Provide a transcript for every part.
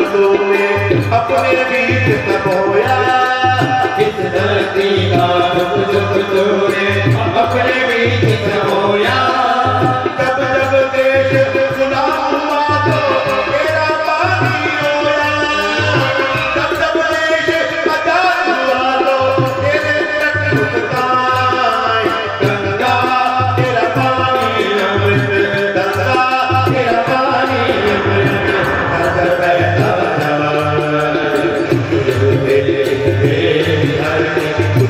तूने अपने बीच समोया, इस धरती का दुख दुख तूने अपने बीच समोया। जब जब देश गुलाम हुआ तो तेरा पानी रोया, जब जब देश आजाद हुआ तो तेरे तट मुस्कान। गंगा तेरा पानी अमृत, गंगा तेरा पानी अमृत, हर बहता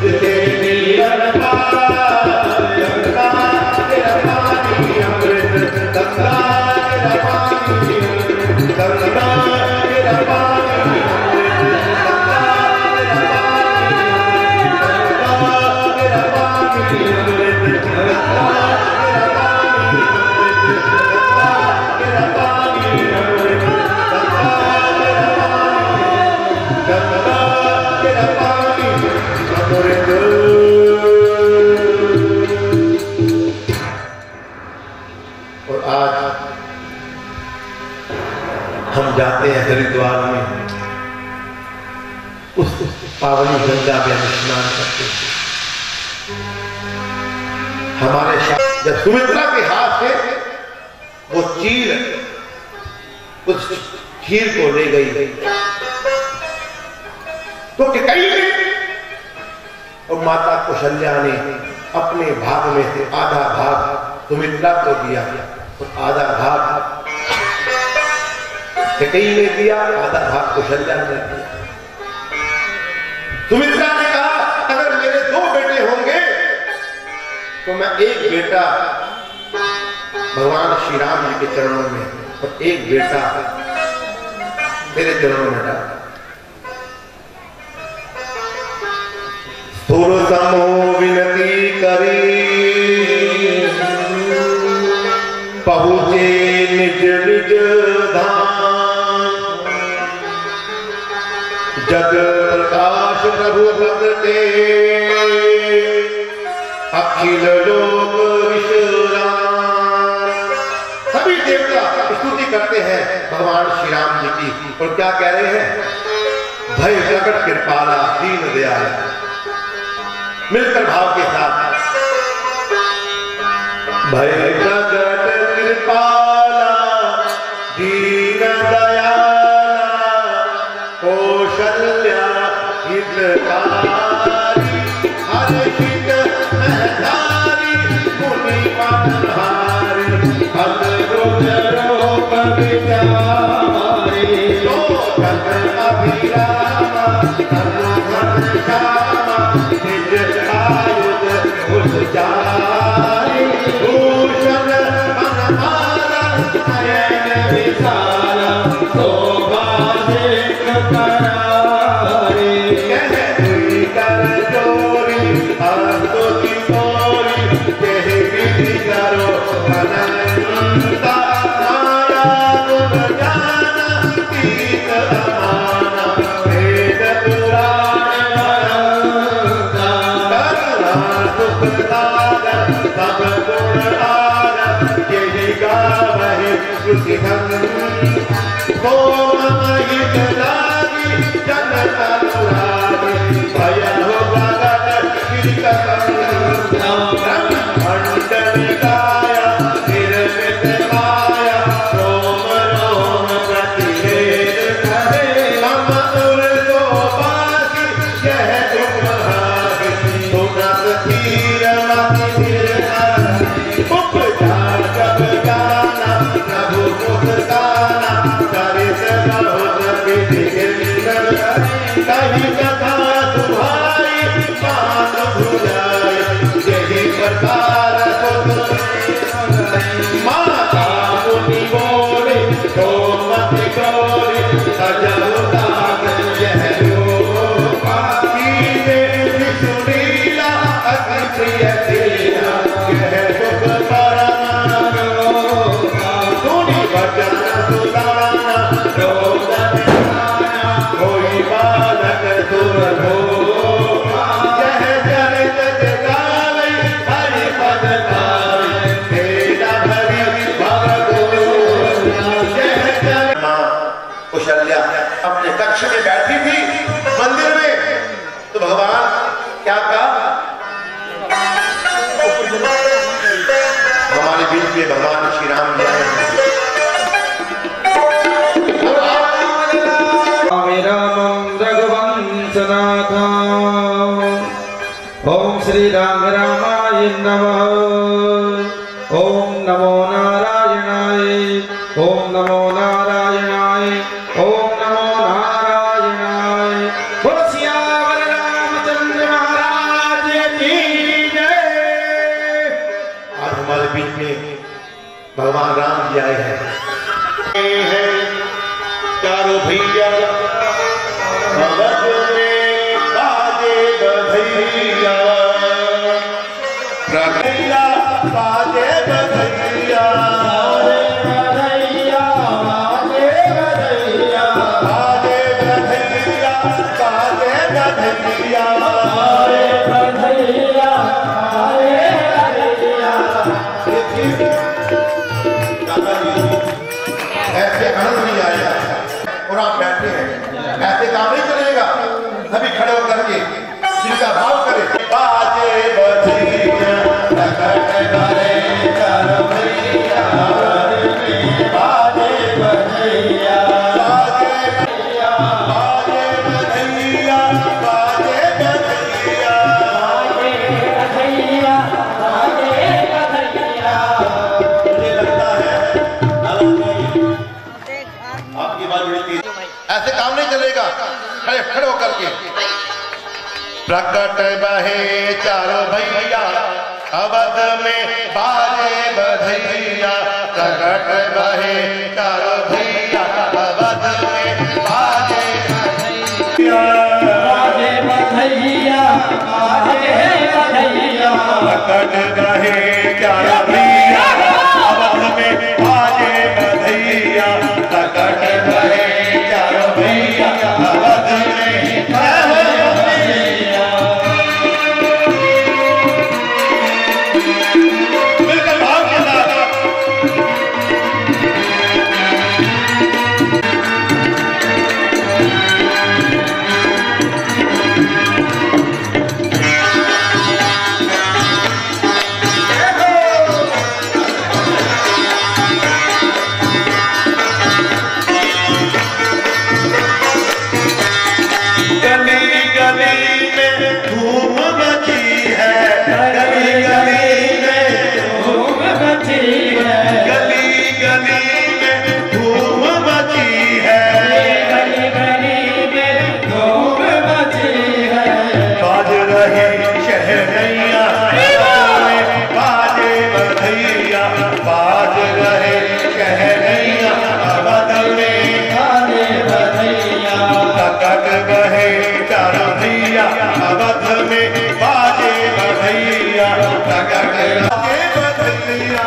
तुझे नीर पार। गंगा तेरा पानी अमृत, गंगा तेरा पानी अमृत, गंगा तेरा पानी अमृत, गंगा तेरा पानी अमृत, गंगा तेरा पानी अमृत, गंगा तेरा पानी अमृत। और आज हम जाते हैं हरिद्वार में, उस पावनी गंगा में स्नान करते हैं। हमारे जब सुमित्रा के हाथ से वो चील उस खीर को ले गई तो कैकेयी ने और माता कौशल्या ने अपने भाग में से आधा भाग सुमित्रा को दिया और आधा भाग कैकेयी ने दिया, आधा भाग कौशल्या ने दिया। सुमित्रा ने कहा अगर मेरे 2 बेटे होंगे तो मैं एक बेटा भगवान श्री राम जी के चरणों में और एक बेटा तेरे चरणों में डाल। थोरो समो विनती करी पहुँचे निज निज धाम, जग प्रकाश रघुपत के अखिल लोक विश्राम। सभी देवता स्तुति करते हैं भगवान श्री राम जी की और क्या कह रहे हैं? भय प्रकट कृपाला दीन दयाल। मिलकर भाव के साथ भय प्रकट कृपाला दीन दयाला कौशल्या हितकारी, हर्षित महतारी मुनि मनहारी, अद्भुत रूप विचारी, लोकन अभिरामा तनु घन श्यामा, निज आयुध उजारी, भूषण मनमाला नयन विशाला, शोभा शेख करारी। कह दुई कर जोरी स्तुति तोरी, कह विधि करो अनंता, माया गुण जाना तीत अमाना, वेद पुराण अनंता, करुणा सुख सागर सब गुण आगर, यही गावहि श्रुति धन। को मम हित लागी जन अनुरागी, भय हो भगत कीर्तन। ब्रह्मंड काया निर्मित माया, रोम रोम प्रतिवेद करे, मम उर को बासी यह तुम्हारी, सुनत धीर मति धीर हरि, उपचार जब गाना प्रभु मुख गाना, चरित बहुत विधि गिरधर, कही कथा तुम्हारी मान भुजा राम जी आए हैं। रामं रघुवंश नाथा ओम श्री राम रामाय नमः। ओम नमो नारायणाय ओम नमो नारायणाय ओम नमो नारायणाय। बोलो सियावर रामचंद्र महाराज की जय। आज हमारे बीच में भगवान राम जी आए हैं। चारों भैया अवध में बाजे बधैया, प्रगैया बाजे बधैया, बधैया बाजे बधैया, बाजे बधैया, बाजे बधैया, बधैया ऐसे आनंद नहीं आएगा और आप बैठे हैं, ऐसे काम नहीं चलेगा। सभी खड़े होकर के जिनका भाव करें। बाजे बधैया लगन भरे चारों भैया, बाजे बधैया, बाजे बधैया, बाजे बधैया, बाजे बधैया, मुझे लगता है आपकी बात बड़ी तेज। ऐसे काम नहीं चलेगा। खड़े होकर के प्रकट बहे चारों भैया अवध में बाजे बधैया, प्रकट बहे चारों भैया अवध में बाजे बधैया, बाजे बधैया, बाजे बधैया, प्रकट बहे चारों भैया अवध में बाजे बधैया, प्रकट बहे चारों भैया अवध में बाजे बधैया। मिलकर भाव के साथ गली गली में धूम मची है, गली गली में धूम मची है, गली गली में धूम मची है, गली गली में धूम मची है। बाज रही शहनैया बाजे बधैया, बाज रहे शहनैया अवध में बाजे बधैया, प्रकट बहे चारों भैया अवध में बाजे बधैया, प्रकट बहे बधैया,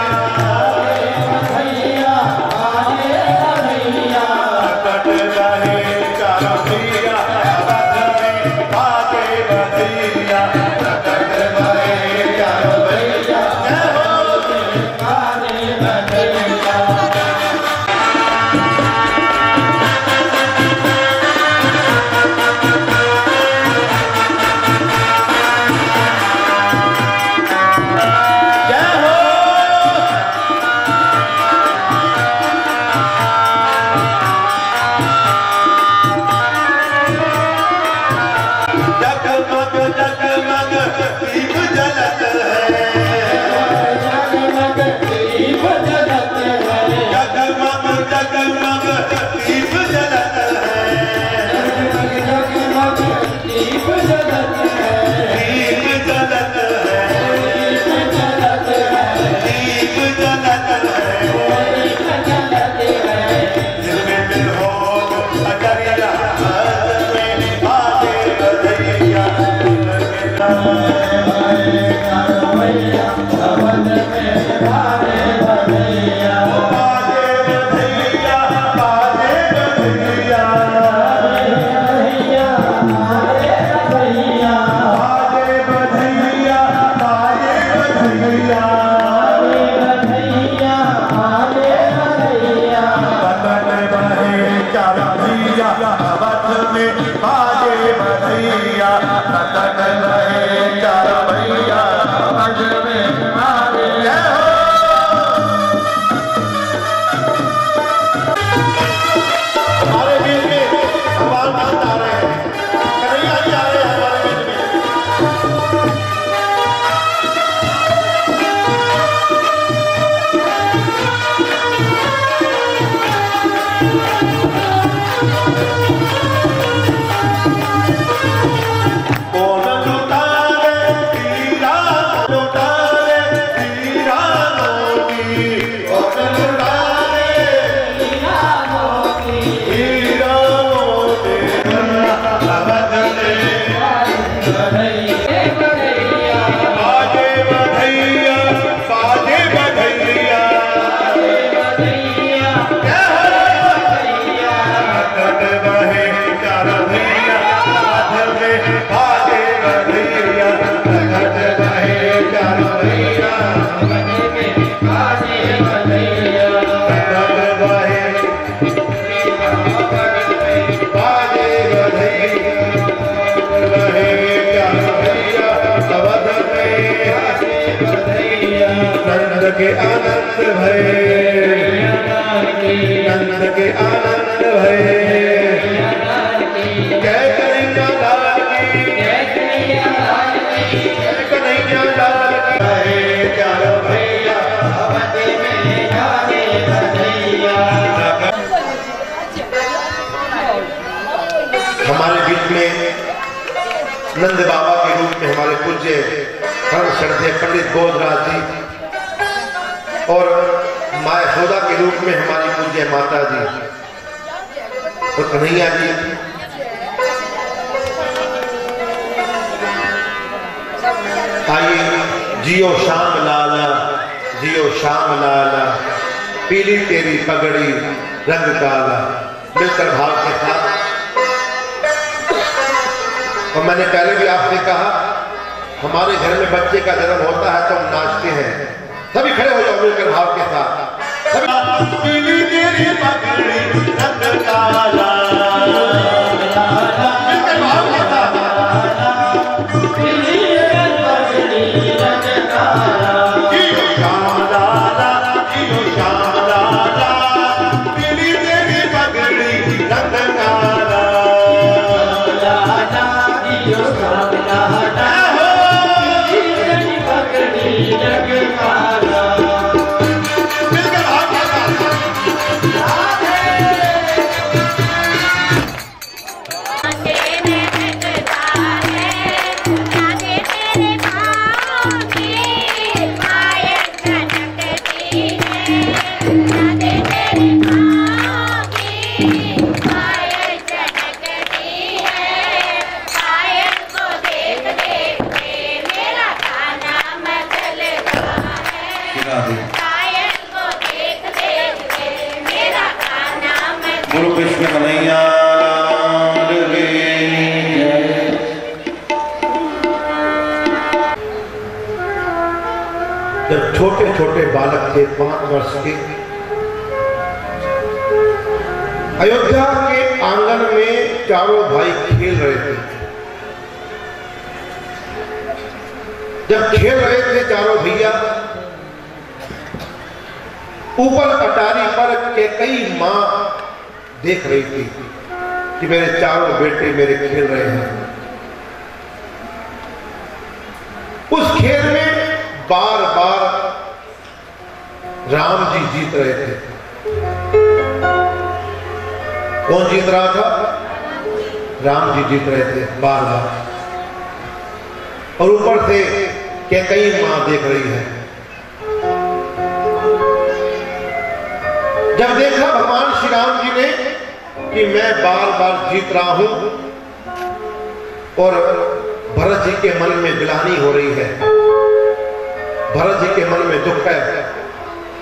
बधैया बाजे बधैया, प्रकट बहे चारों भैया अवध में बाजे बधैया, प्रकट बहे चारों भैया। जय हो बाजे बधैया। जय हो। जगमग जगमग दीप जलत है, जगमग दीप जलत है, जगमग जगमग दीप जलत है, जगमग दीप जलत है, दीप जलत है, दीप जलत है, दीप जलत है, दीप जलत है। दिल में दिल हो अजरिया में बाजे बधैया, दिल में भैया अवध में बाजे बधैया, बाजे बधैया, बाजे के आनंद भय, नंद के आनंद भय, जय कन्हैया लाल की, जय कन्हैया लाल की, जय कन्हैया लाल की। चारों भैया अवधि में जाने कन्हैया। हमारे बीच में नंद बाबा के रूप में हमारे पूज्य परम श्रद्धेय पंडित गोदराज जी और माँ यशोदा के रूप में हमारी पूज्य माता जी और कन्हैया जी। आइए जियो श्याम लाला, जियो श्याम लाला, पीली तेरी पगड़ी रंग काला, मिलकर भाव के साथ। और मैंने पहले भी आपसे कहा, हमारे घर में बच्चे का जन्म होता है तो हम नाचते हैं। सभी खड़े हो जाओ मिलकर भाव के साथ। पीली तेरी पगड़ी रंग काला, मिलकर भाव के साथ। पीली पगड़ी रंग काला, जियो श्याम लाला, जियो श्याम लाला, पीली तेरी पगड़ी रंग काला, जियो श्याम लाला, पीली पगड़ी रंग काला। गुरु कृष्ण कन्हैया जब छोटे छोटे बालक थे 5 वर्ष के, अयोध्या के आंगन में चारों भाई खेल रहे थे। जब खेल रहे थे चारों भैया, ऊपर अटारी पर कैकेयी मां देख रही थी कि मेरे चारों बेटे मेरे खेल रहे हैं। उस खेल में बार बार राम जी जीत रहे थे। कौन जीत रहा था? राम जी जीत रहे थे बार बार, और ऊपर से कैकेयी मां देख रही है। जब देखा भगवान श्री राम जी ने कि मैं बार बार जीत रहा हूं और भरत जी के मन में ग्लानि हो रही है, भरत जी के मन में दुख है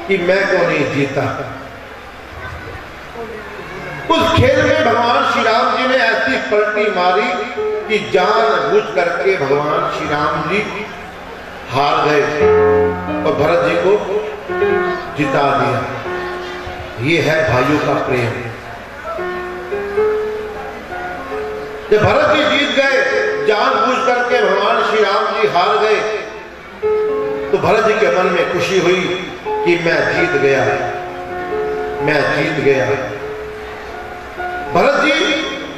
कि मैं क्यों नहीं जीता। उस खेल में भगवान श्री राम जी ने ऐसी पलटी मारी कि जानबूझ करके भगवान श्री राम जी हार गए और भरत जी को जिता दिया। ये है भाइयों का प्रेम। जब भरत जी जीत गए, जानबूझ करके भगवान श्री राम जी हार गए, तो भरत जी के मन में खुशी हुई कि मैं जीत गया, मैं जीत गया। भरत जी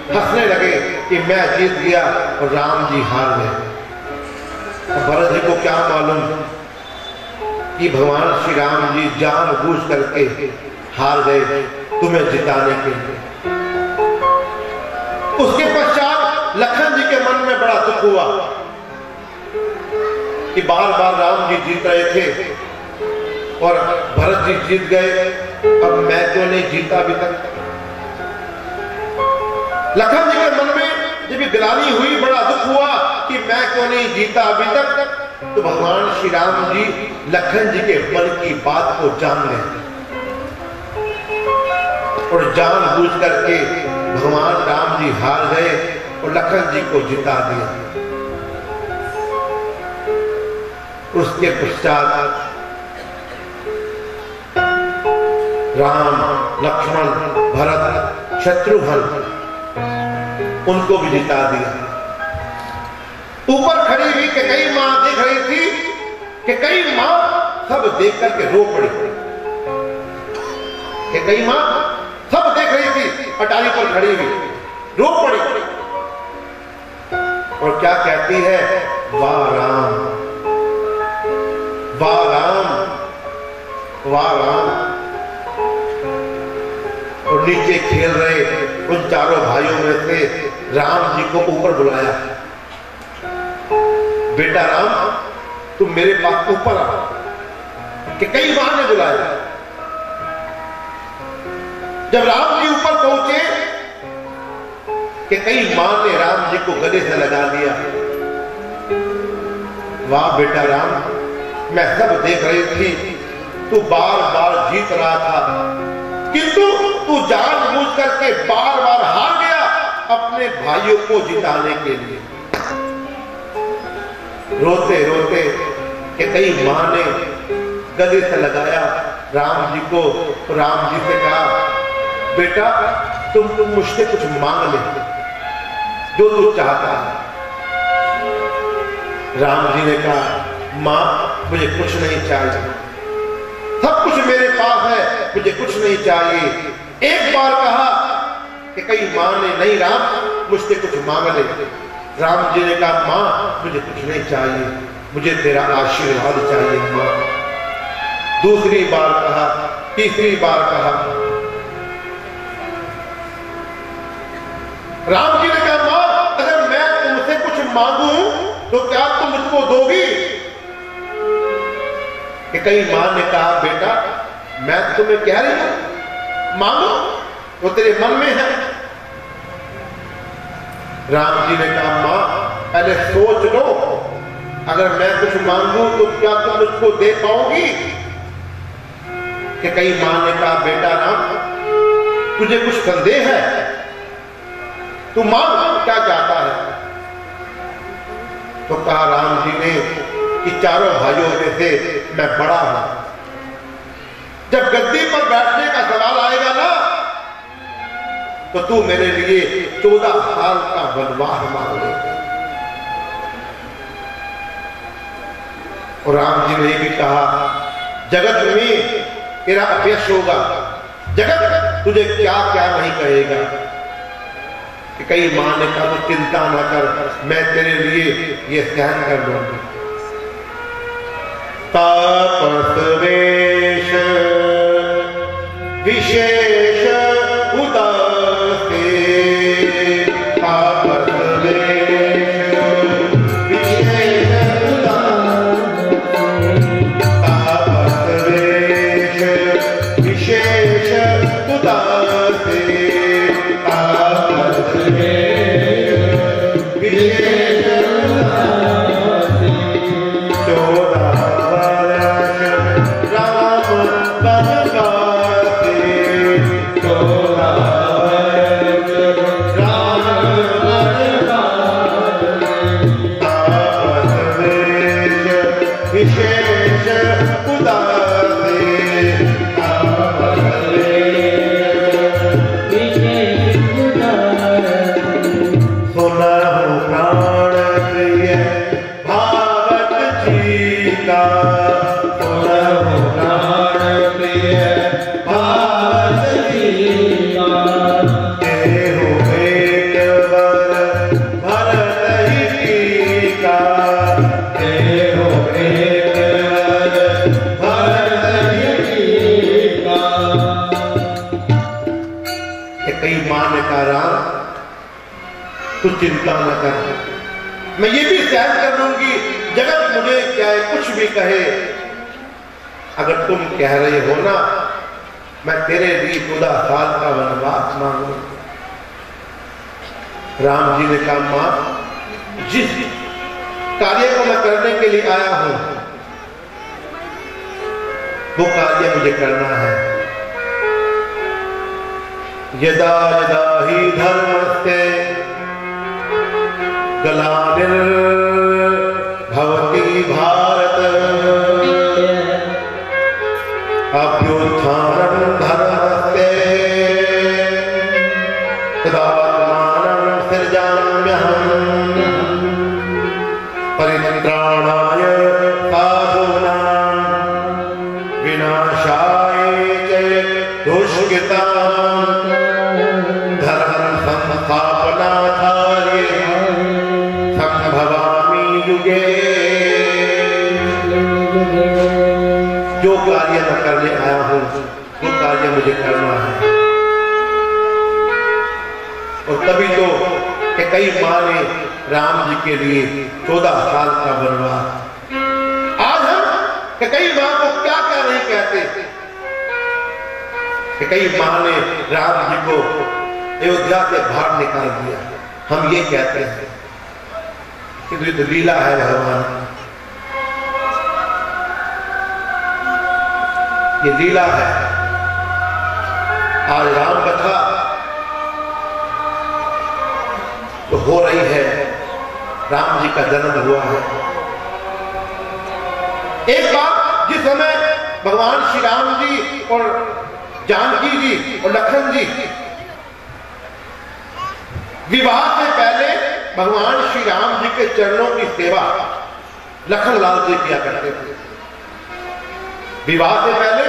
हंसने लगे कि मैं जीत गया और राम जी हार गए। भरत जी को क्या मालूम कि भगवान श्री राम जी जानबूझ करके हार गए तुम्हें जिताने के लिए। उसके पश्चात लखन जी के मन में बड़ा दुख हुआ कि बार बार राम जी जीत रहे थे और भरत जी जीत गए, अब मैं क्यों नहीं जीता अभी तक। लखन जी के मन में जब ग्लानि हुई, बड़ा दुख हुआ कि मैं क्यों नहीं जीता अभी तक। तो भगवान श्री राम जी लखन जी के मन की बात को जान गए और जानबूझ करके भगवान राम जी हार गए और लखन जी को जिता दिया। उसके पश्चात राम, लक्ष्मण, भरत, शत्रुघ्न उनको भी जिता दिया। ऊपर खड़ी हुई कैकेयी मां देख रही थी, कैकेयी मां सब देख करके रो पड़ी कि कई मां सब देख रही थी, अटारी पर खड़ी हुई, रो पड़ी और क्या कहती है, वाह राम, वाह राम, वाह राम। और नीचे खेल रहे उन चारों भाइयों में से राम जी को ऊपर बुलाया, बेटा राम तुम मेरे पास ऊपर आओ, कि कई बार ने बुलाया। जब राम जी ऊपर पहुंचे कि कई मां ने राम जी को गले से लगा दिया, वाह बेटा राम, मैं सब देख रही थी, तू बार बार जीत रहा था, किंतु तू जानबूझ करके बार बार हार गया अपने भाइयों को जिताने के लिए। रोते रोते कि कई मां ने गले से लगाया राम जी को, राम जी से कहा, बेटा तुम मुझसे कुछ मांग ले, जो तू चाहता है। राम जी ने कहा, मां मुझे कुछ नहीं चाहिए, सब कुछ मेरे पास है, मुझे कुछ नहीं चाहिए। एक बार कहा कि कई मां ने, नहीं राम मुझसे कुछ मांग ले। राम जी ने कहा, मां मुझे कुछ नहीं चाहिए, मुझे तेरा आशीर्वाद चाहिए मां। दूसरी बार कहा, तीसरी बार कहा। राम जी ने कहा, मां अगर मैं तुमसे कुछ मांगू तो क्या तुम मुझको दोगी? कि कई मां ने कहा, बेटा मैं तुम्हें कह रही हूं मांगो, वो तेरे मन में है। राम जी ने कहा, मां पहले सोच लो, अगर मैं कुछ मांगू तो क्या तुम मुझको दे पाओगी? कि कई मां ने कहा, बेटा राम तुझे कुछ संदेह है, तू मांग क्या चाहता है? तो कहा राम जी ने कि चारों भाइयों में से मैं बड़ा हूं, जब गद्दी पर बैठने का सवाल आएगा ना तो तू मेरे लिए 14 साल का वनवास मांग ले। और राम जी ने भी कहा, जगत में तेरा अपयश होगा, जगत तुझे क्या क्या नहीं कहेगा। कि कई मां ने कहा, तो चिंता ना कर, मैं तेरे लिए ये सहन कर लूंगा। तापस वेश विशेष उदासे, तापस वेश विशेष उदासे, तापस वेश विशेष उदासे, तापस वेश विशेष उदासे। 14 वर्ष राम बनवासे, 14 वर्ष राम बनवासे, तापस वेश विशेष उदासे, तापस वेश विशेष उदासे। सुनहु प्राण प्रिय भावत जीता, सुनहु प्राण प्रिय भावत जीता। तेहु भेट बर भरत ही टीका, तेहु भेट बर भरत ही टीका। कई मां ने कहा, राम तू चिंता न कर, मैं ये भी सहन कर लूंगी, जगत मुझे चाहे कुछ भी कहे, अगर तुम कह रहे हो ना मैं तेरे लिए 14 साल का वनवास मांगू। राम जी ने कहा, मां जिस कार्य को मैं करने के लिए आया हूं वो कार्य मुझे करना है। यदा यदा ही धर्मस्ते ग्लानिर्भवति भारत, अभ्युत्थानं धर्मस्ते तदात्मानं सृजाम्यहम्, परित्राणाय साधूनां नितांत धर्म संस्थापनार्थाय संभवामि युगे। जो कार्य मैं करने आया हूं वो कार्य मुझे करना है। और तभी तो कि कई मां ने राम जी के लिए 14 साल का वनवास। आज हम कि कई मां को क्या क्या नहीं कहते कि कई मां ने राम जी को अयोध्या से बाहर निकाल दिया। हम ये कहते हैं कि तो लीला है भगवान, ये लीला है। आज राम कथा तो हो रही है, राम जी का जन्म हुआ है। एक बात, जिस समय भगवान श्री राम जी और जानकी जी और लखन जी विवाह से पहले भगवान श्री राम जी के चरणों की सेवा लखन लाल जी किया करते थे। विवाह से पहले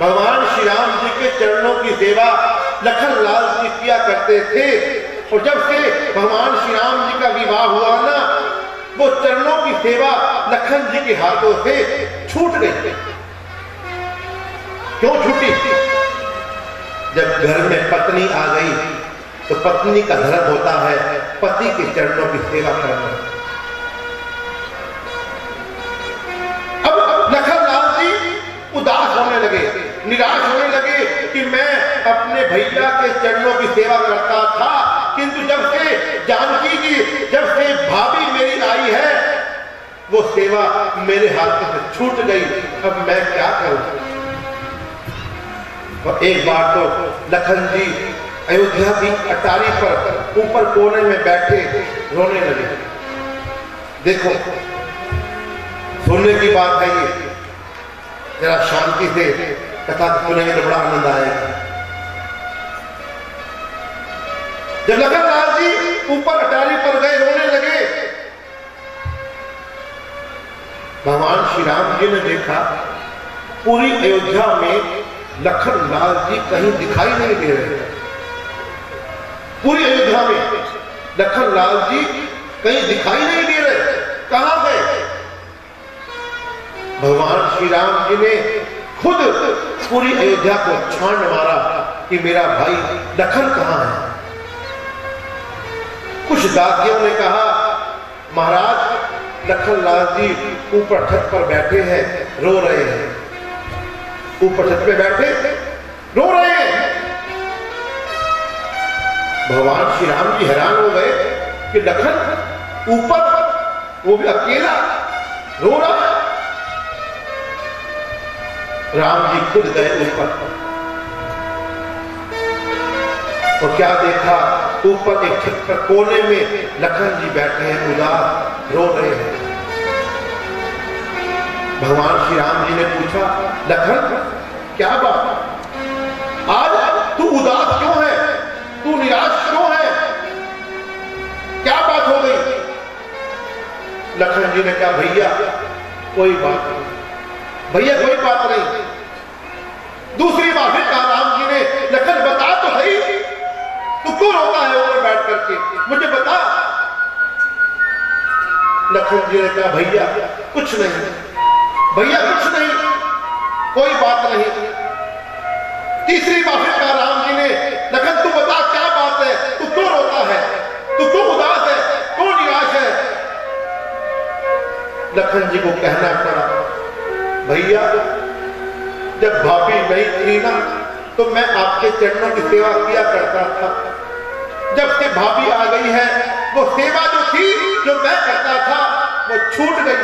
भगवान श्री राम जी के चरणों की सेवा लखन लाल जी किया करते थे। और जब से भगवान श्री राम जी का विवाह हुआ ना, वो चरणों की सेवा लखन जी के हाथों से छूट गई। क्यों छूटी? जब घर में पत्नी आ गई तो पत्नी का धर्म होता है पति के चरणों की सेवा करना। अब लखन लाल जी उदास होने लगे, निराश होने लगे कि मैं अपने भैया के चरणों की सेवा करता था, किंतु जब से जानकी जी, जब से भाभी मेरी आई है, वो सेवा मेरे हाथ से छूट गई। अब मैं क्या करूं? और एक बार तो लखन जी अयोध्या की अटारी पर ऊपर कोने में बैठे रोने लगे। देखो, सुनने की बात है ये, जरा शांति से कथा सुनेंगे तो बड़ा आनंद आएगा। जब लखन लाल जी ऊपर अटारी पर गए, रोने लगे, भगवान श्री राम जी ने देखा पूरी अयोध्या में लखन लाल जी कहीं दिखाई नहीं दे रहे। पूरी अयोध्या में लखन लाल जी कहीं दिखाई नहीं दे रहे। कहां गए? भगवान श्री राम जी ने खुद पूरी अयोध्या को छान मारा कि मेरा भाई लखन कहां है। कुछ दासियों ने कहा, महाराज लखन लाल जी ऊपर छत पर बैठे हैं, रो रहे हैं। ऊपर छत पे बैठे रो रहे हैं। भगवान श्री राम जी हैरान हो गए कि लखन ऊपर, वो भी अकेला रो रहा है। राम जी खुद गए ऊपर और क्या देखा, ऊपर एक छत पर कोने में लखन जी बैठे हैं, उदास रो रहे हैं। भगवान श्री राम जी ने पूछा, लखन क्या बात, आज तू उदास क्यों है? तू निराश क्यों है? क्या बात हो गई? लखन जी ने कहा, भैया कोई बात नहीं, भैया कोई बात नहीं। दूसरी बार फिर कहा राम जी ने, लखन बता तो सही, तू क्यों रोता है ऊपर बैठ करके, मुझे बता। लखन जी ने कहा, भैया कुछ नहीं, भैया कुछ नहीं, कोई बात नहीं। तीसरी बार फिर कहा राम जी ने, लखन तू बता क्या बात है, तू क्यों रोता है, तू क्यों उदास है, क्यों निराश है? लखन जी को कहना पड़ा, भैया जब भाभी नहीं थी ना, तो मैं आपके चरणों की सेवा किया करता था। जब से भाभी आ गई है, वो सेवा जो थी, जो मैं करता था, वो छूट गई।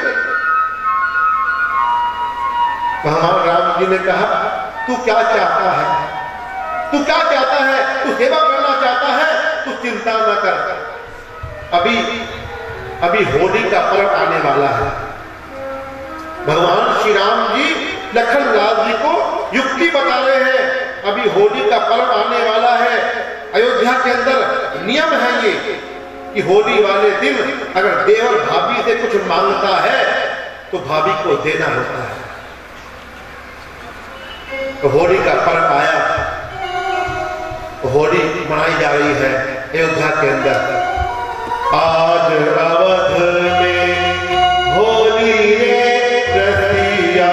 भगवान राम जी ने कहा, तू क्या चाहता है, तू क्या चाहता है, तू सेवा करना चाहता है, तू चिंता न कर। अभी होली का पर्व आने वाला है। भगवान श्री राम जी लखन लाल जी को युक्ति बता रहे हैं, अभी होली का पर्व आने वाला है। अयोध्या के अंदर नियम है ये कि होली वाले दिन अगर देवर भाभी से कुछ मांगता है तो भाभी को देना होता है। तो होली का पर्व आया, आ रही है अयोध्या के अंदर। आज अवध में होली रे रसिया,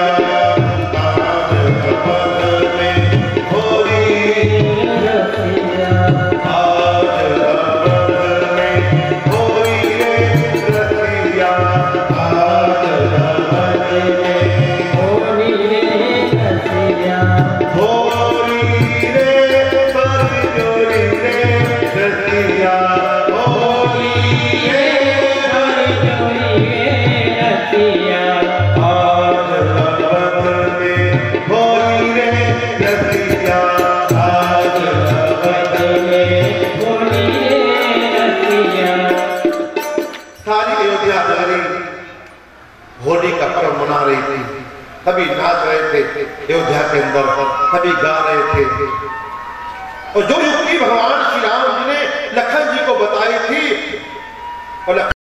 आज अवध में होली रसिया, आज अवध में होली रे रसिया, आज अवध में होली रे रसिया, होली रे बरजोरी रे रसिया, होली का पर्व मना रही थी, सभी नाच रहे थे अयोध्या के अंदर, सभी गा रहे थे। और जो युक्ति भगवान श्री राम जी ने लखन जी को बताई थी, और